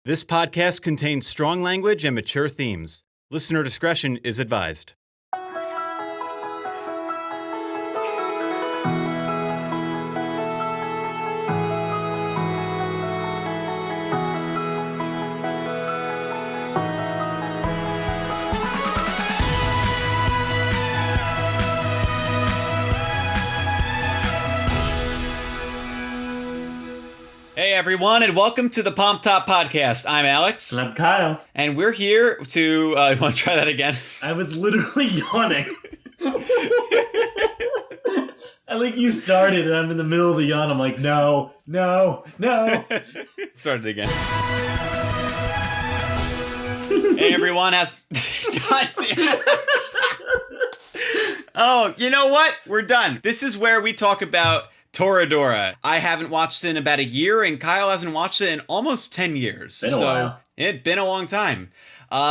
This podcast contains strong language and mature themes. Listener discretion is advised. Hey everyone, and welcome to the Palmtop podcast. I'm Alex. And I'm Kyle. And we're here to, you want to try that again? I was literally yawning. I think you started and I'm in the middle of the yawn. I'm like, no. Started again. Hey everyone, God damn. Oh, you know what? We're done. This is where we talk about Toradora. I haven't watched it in about a year, and Kyle hasn't watched it in almost 10 years. Been a while. It'd been a long time.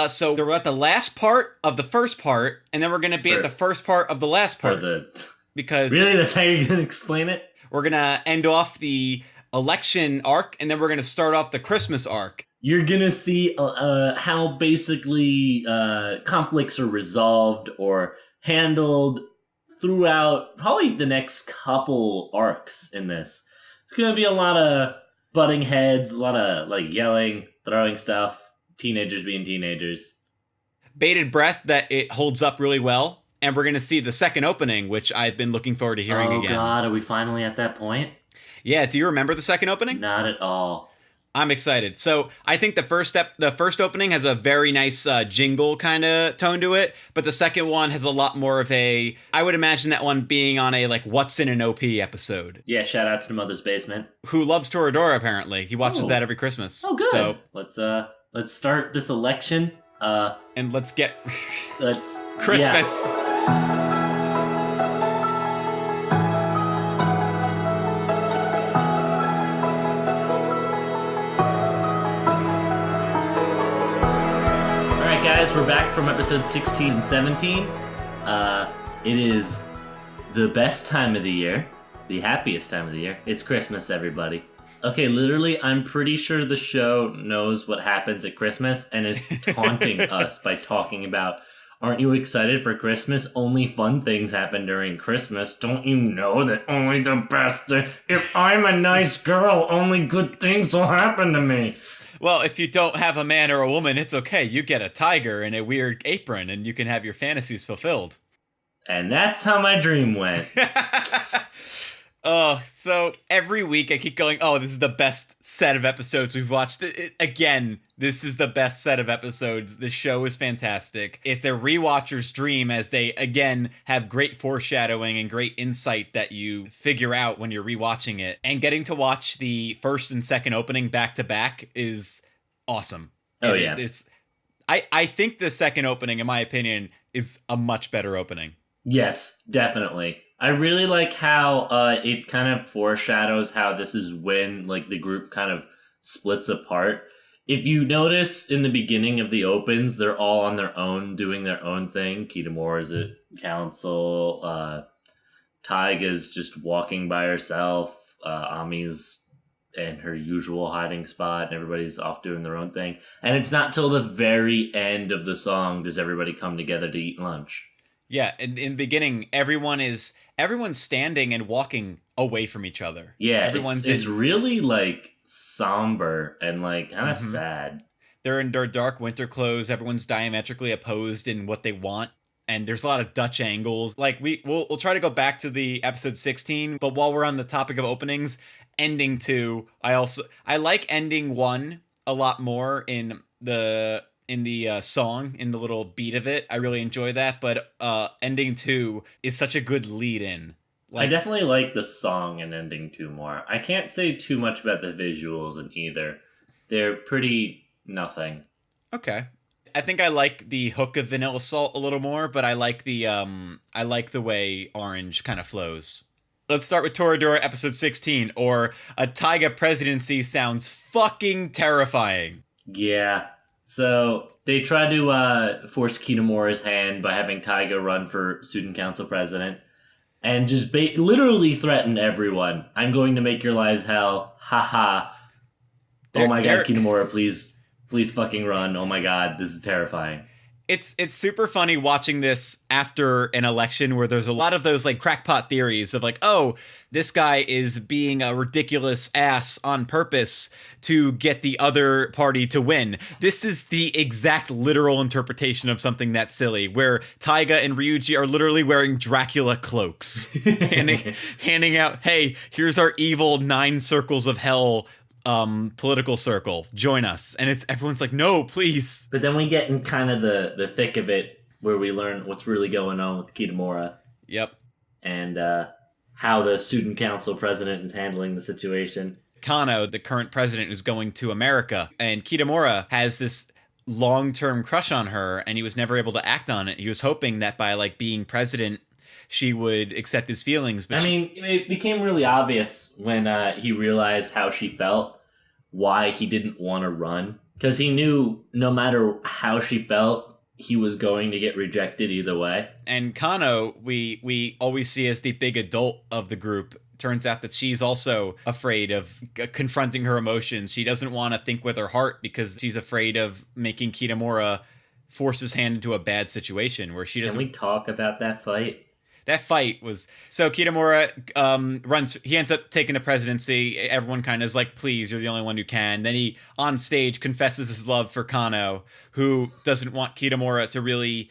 So we're at the last part of the first part, and then we're going to be at the first part of the last part. Because really? That's how you're going to explain it? We're going to end off the election arc, and then we're going to start off the Christmas arc. You're going to see how basically conflicts are resolved or handled throughout probably the next couple arcs in this. It's going to be a lot of butting heads, a lot of like yelling, throwing stuff, teenagers being teenagers. Bated breath that it holds up really well. And we're going to see the second opening, which I've been looking forward to hearing again. Oh God, are we finally at that point? Yeah, do you remember the second opening? Not at all. I'm excited. So I think the first opening has a very nice jingle kind of tone to it, but the second one has a lot more of a, I would imagine that one being on a like What's in an OP episode. Yeah, shout outs to Mother's Basement. Who loves Toradora apparently. He watches that every Christmas. Oh good. So let's start this election. And let's Christmas. Yeah. Guys, we're back from episode 16 and 17. It is the best time of the year, the happiest time of the year. It's Christmas, everybody. Okay, literally, I'm pretty sure the show knows what happens at Christmas and is taunting us by talking about, aren't you excited for Christmas? Only fun things happen during Christmas. Don't you know that only the best, if I'm a nice girl, only good things will happen to me. Well, if you don't have a man or a woman, it's okay. You get a tiger and a weird apron, and you can have your fantasies fulfilled. And that's how my dream went. Oh, so every week I keep going, oh, this is the best set of episodes we've watched. Again, this is the best set of episodes. The show is fantastic. It's a rewatcher's dream as they, again, have great foreshadowing and great insight that you figure out when you're rewatching it. And getting to watch the first and second opening back to back is awesome. Oh, yeah. I think the second opening, in my opinion, is a much better opening. Yes, definitely. I really like how it kind of foreshadows how this is when like the group kind of splits apart. If you notice in the beginning of the opens, they're all on their own, doing their own thing. Kitamura's at council. Taiga's just walking by herself. Ami's in her usual hiding spot, and everybody's off doing their own thing. And it's not till the very end of the song does everybody come together to eat lunch. Yeah, in the beginning, everyone's standing and walking away from each other. Yeah, it's really like somber and like kind of sad. They're in their dark winter clothes. Everyone's diametrically opposed in what they want, and there's a lot of Dutch angles. Like we'll try to go back to the episode 16, but while we're on the topic of openings, ending 2, I like ending 1 a lot more in the song, in the little beat of it. I really enjoy that, but ending 2 is such a good lead in. I definitely like the song and ending 2 more. I can't say too much about the visuals in either. They're pretty nothing. Okay. I think I like the hook of Vanilla Salt a little more, but I like the way Orange kind of flows. Let's start with Toradora episode 16, or a Taiga presidency sounds fucking terrifying. Yeah. So they try to force Kitamura's hand by having Taiga run for student council president. And just literally threaten everyone. I'm going to make your lives hell. Ha ha. Oh my god, Kitamura, please Please fucking run. Oh my god, this is terrifying. It's super funny watching this after an election where there's a lot of those like crackpot theories of like, oh, this guy is being a ridiculous ass on purpose to get the other party to win. This is the exact literal interpretation of something that silly, where Taiga and Ryuji are literally wearing Dracula cloaks, handing out, hey, here's our evil 9 circles of hell political circle, join us. And it's everyone's like, no, please. But then we get in kind of the thick of it where we learn what's really going on with Kitamura. Yep. And how the student council president is handling the situation. Kano, the current president, is going to America, and Kitamura has this long-term crush on her, and he was never able to act on it. He was hoping that by like being president, she would accept his feelings. But it became really obvious when he realized how she felt, why he didn't want to run. Because he knew no matter how she felt, he was going to get rejected either way. And Kano, we always see as the big adult of the group. Turns out that she's also afraid of confronting her emotions. She doesn't want to think with her heart because she's afraid of making Kitamura force his hand into a bad situation where she doesn't... Can we talk about that fight? That fight was... So Kitamura runs... He ends up taking the presidency. Everyone kind of is like, please, you're the only one who can. Then he, on stage, confesses his love for Kano, who doesn't want Kitamura to really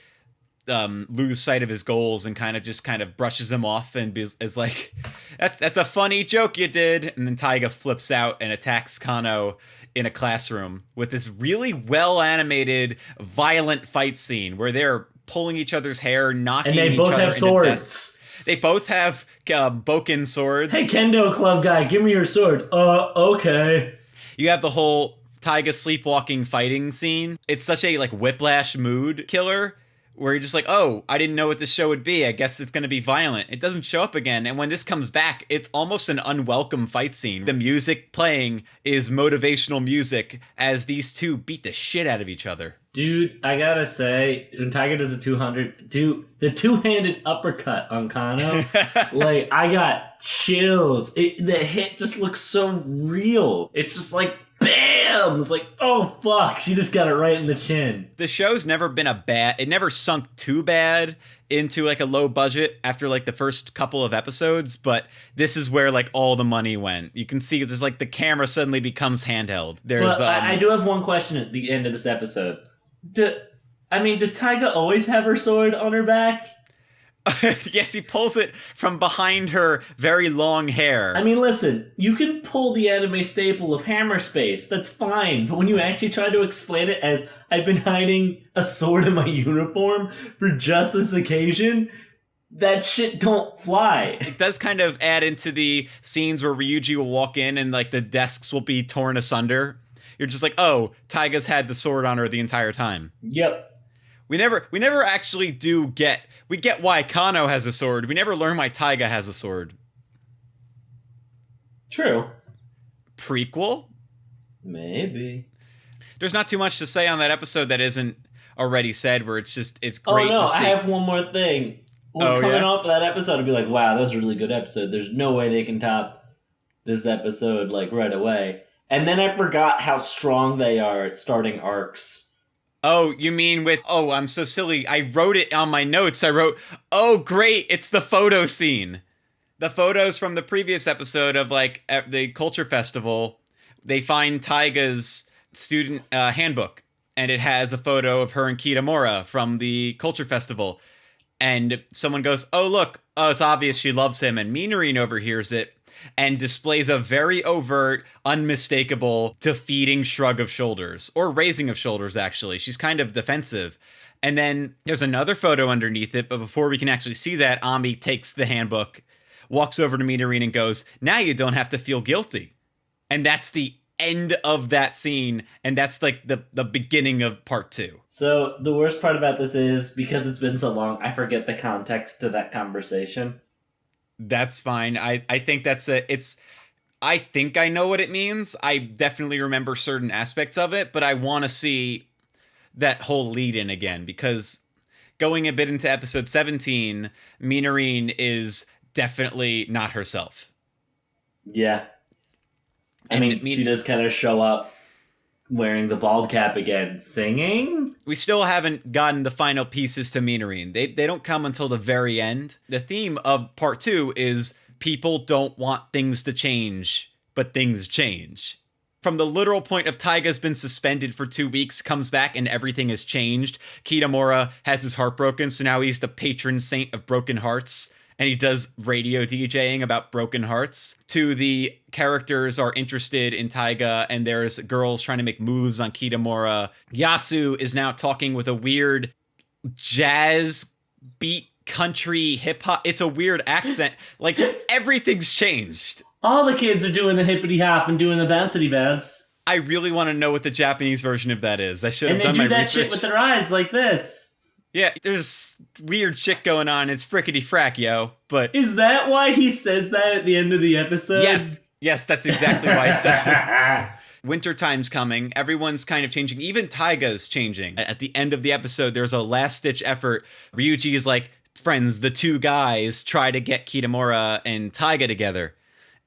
lose sight of his goals and kind of brushes him off and is like, that's a funny joke you did. And then Taiga flips out and attacks Kano in a classroom with this really well-animated, violent fight scene where they're pulling each other's hair, knocking each other into desks. And they both have swords. They both have boken swords. Hey, Kendo Club guy, give me your sword. Okay. You have the whole Taiga sleepwalking fighting scene. It's such a like whiplash mood killer where you're just like, oh, I didn't know what this show would be. I guess it's going to be violent. It doesn't show up again. And when this comes back, it's almost an unwelcome fight scene. The music playing is motivational music as these two beat the shit out of each other. Dude, I gotta say, when Taiga does the two-handed uppercut on Kano, like, I got chills. The hit just looks so real. It's just like, bam! It's like, oh fuck, she just got it right in the chin. The show's never been it never sunk too bad into like a low budget after like the first couple of episodes, but this is where like all the money went. You can see there's like the camera suddenly becomes handheld. There's I do have one question at the end of this episode. Does Taiga always have her sword on her back? Yes, he pulls it from behind her very long hair. I mean, listen, you can pull the anime staple of hammer space, that's fine, but when you actually try to explain it as, I've been hiding a sword in my uniform for just this occasion, that shit don't fly. It does kind of add into the scenes where Ryuji will walk in and like the desks will be torn asunder. You're just like, oh, Taiga's had the sword on her the entire time. Yep. We never actually we get why Kano has a sword. We never learn why Taiga has a sword. True. Prequel? Maybe. There's not too much to say on that episode that isn't already said, where it's great to see. I have one more thing. Coming off of that episode, I'd be like, wow, that was a really good episode. There's no way they can top this episode like right away. And then I forgot how strong they are at starting arcs. Oh, you mean I'm so silly. I wrote it on my notes. I wrote, oh, great, it's the photo scene. The photos from the previous episode of, like, at the Culture Festival, they find Taiga's student handbook, and it has a photo of her and Kitamura from the Culture Festival. And someone goes, oh, look, it's obvious she loves him, and Minarine overhears it and displays a very overt, unmistakable, defeating shrug of shoulders. Or raising of shoulders, actually. She's kind of defensive. And then there's another photo underneath it, but before we can actually see that, Ami takes the handbook, walks over to Minarine and goes, now you don't have to feel guilty. And that's the end of that scene, and that's like the beginning of part 2. So the worst part about this is, because it's been so long, I forget the context to that conversation. That's fine. I think I think I know what it means. I definitely remember certain aspects of it, but I want to see that whole lead in again, because going a bit into episode 17, Minarine is definitely not herself. Yeah. I mean, she does kind of show up wearing the bald cap again, singing. We still haven't gotten the final pieces to Minarine. They don't come until the very end. The theme of part 2 is people don't want things to change, but things change. From the literal point of Taiga's been suspended for 2 weeks, comes back and everything has changed. Kitamura has his heart broken, so now he's the patron saint of broken hearts. And he does radio DJing about broken hearts. To the characters are interested in Taiga, and there's girls trying to make moves on Kitamura. Yasu is now talking with a weird jazz beat country hip hop. It's a weird accent. Like, everything's changed. All the kids are doing the hippity hop and doing the bouncity bounce. I really want to know what the Japanese version of that is. I should have done my research. And they do that shit with their eyes like this. Yeah, there's weird shit going on. It's frickety frack, yo. But is that why he says that at the end of the episode? Yes, that's exactly why he says it. Winter time's coming. Everyone's kind of changing. Even Taiga's changing. At the end of the episode, there's a last-ditch effort. Ryuji is like, friends, the two guys try to get Kitamura and Taiga together.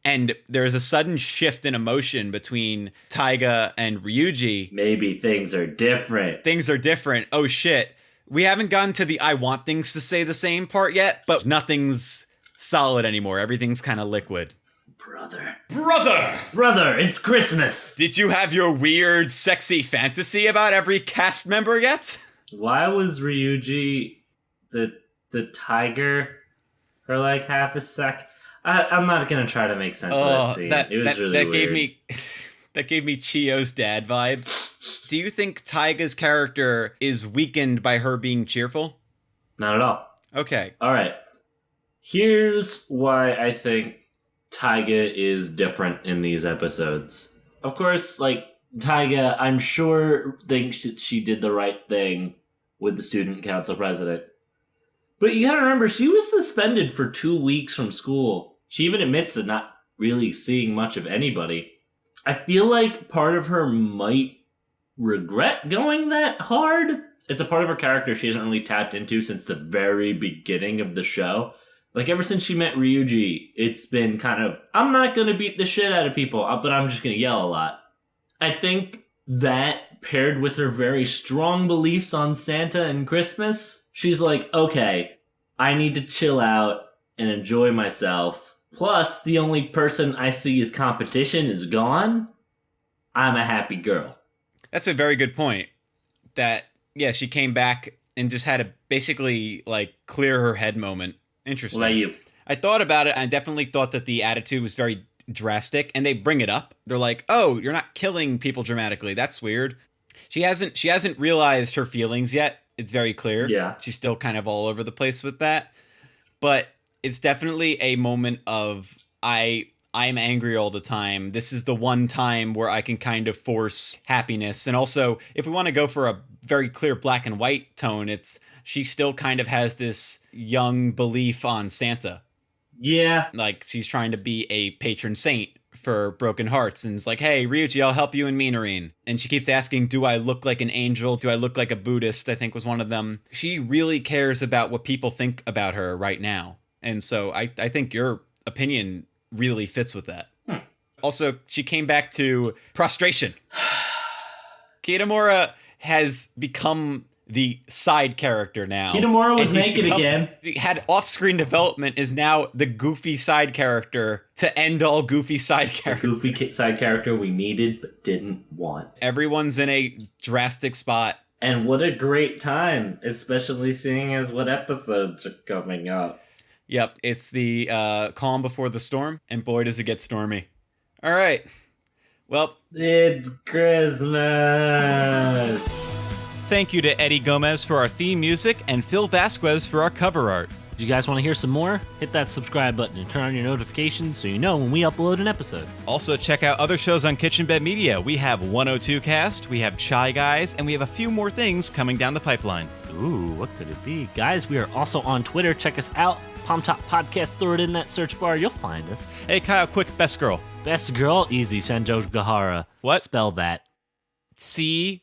And there's a sudden shift in emotion between Taiga and Ryuji. Maybe things are different. Things are different. Oh, shit. We haven't gotten to the I want things to stay the same part yet, but nothing's solid anymore. Everything's kind of liquid. Brother, it's Christmas. Did you have your weird, sexy fantasy about every cast member yet? Why was Ryuji the tiger for like half a sec? I'm not going to try to make sense of that scene. It was really weird. That gave me Chiyo's dad vibes. Do you think Taiga's character is weakened by her being cheerful? Not at all. Okay. All right. Here's why I think Taiga is different in these episodes. Of course, like, Taiga, I'm sure thinks she did the right thing with the student council president. But you gotta remember, she was suspended for 2 weeks from school. She even admits to not really seeing much of anybody. I feel like part of her might regret going that hard. It's a part of her character she hasn't really tapped into since the very beginning of the show. Like, ever since she met Ryuji, it's been kind of, I'm not going to beat the shit out of people, but I'm just going to yell a lot. I think that, paired with her very strong beliefs on Santa and Christmas, she's like, okay, I need to chill out and enjoy myself. Plus, the only person I see as competition is gone. I'm a happy girl. That's a very good point. That, yeah, she came back and just had a basically, like, clear her head moment. Interesting. What about you? I thought about it. I definitely thought that the attitude was very drastic, and they bring it up. They're like, oh, you're not killing people dramatically. That's weird. She hasn't realized her feelings yet. It's very clear. Yeah. She's still kind of all over the place with that. But it's definitely a moment of I'm angry all the time. This is the one time where I can kind of force happiness. And also, if we want to go for a very clear black and white tone, it's she still kind of has this young belief on Santa. Yeah. Like, she's trying to be a patron saint for broken hearts. And it's like, hey, Ryuji, I'll help you in Minarine. And she keeps asking, do I look like an angel? Do I look like a Buddhist? I think was one of them. She really cares about what people think about her right now. And so I think your opinion really fits with that. Also, she came back to prostration. Kitamura has become the side character now. Kitamura was naked again. Had off-screen development, is now the goofy side character to end all goofy side characters. The goofy side character we needed but didn't want. Everyone's in a drastic spot. And what a great time, especially seeing as what episodes are coming up. Yep, it's the calm before the storm, and boy does it get stormy. All right. Well, it's Christmas. Thank you to Eddie Gomez for our theme music and Phil Vasquez for our cover art. Do you guys want to hear some more? Hit that subscribe button and turn on your notifications so you know when we upload an episode. Also, check out other shows on Kitchen Bed Media. We have 102 Cast, we have Chai Guys, and we have a few more things coming down the pipeline. Ooh, what could it be? Guys, we are also on Twitter. Check us out. Palmtop Podcast. Throw it in that search bar. You'll find us. Hey, Kyle, quick, best girl. Best girl? Easy. Sanjo Gahara. What? Spell that. CTS.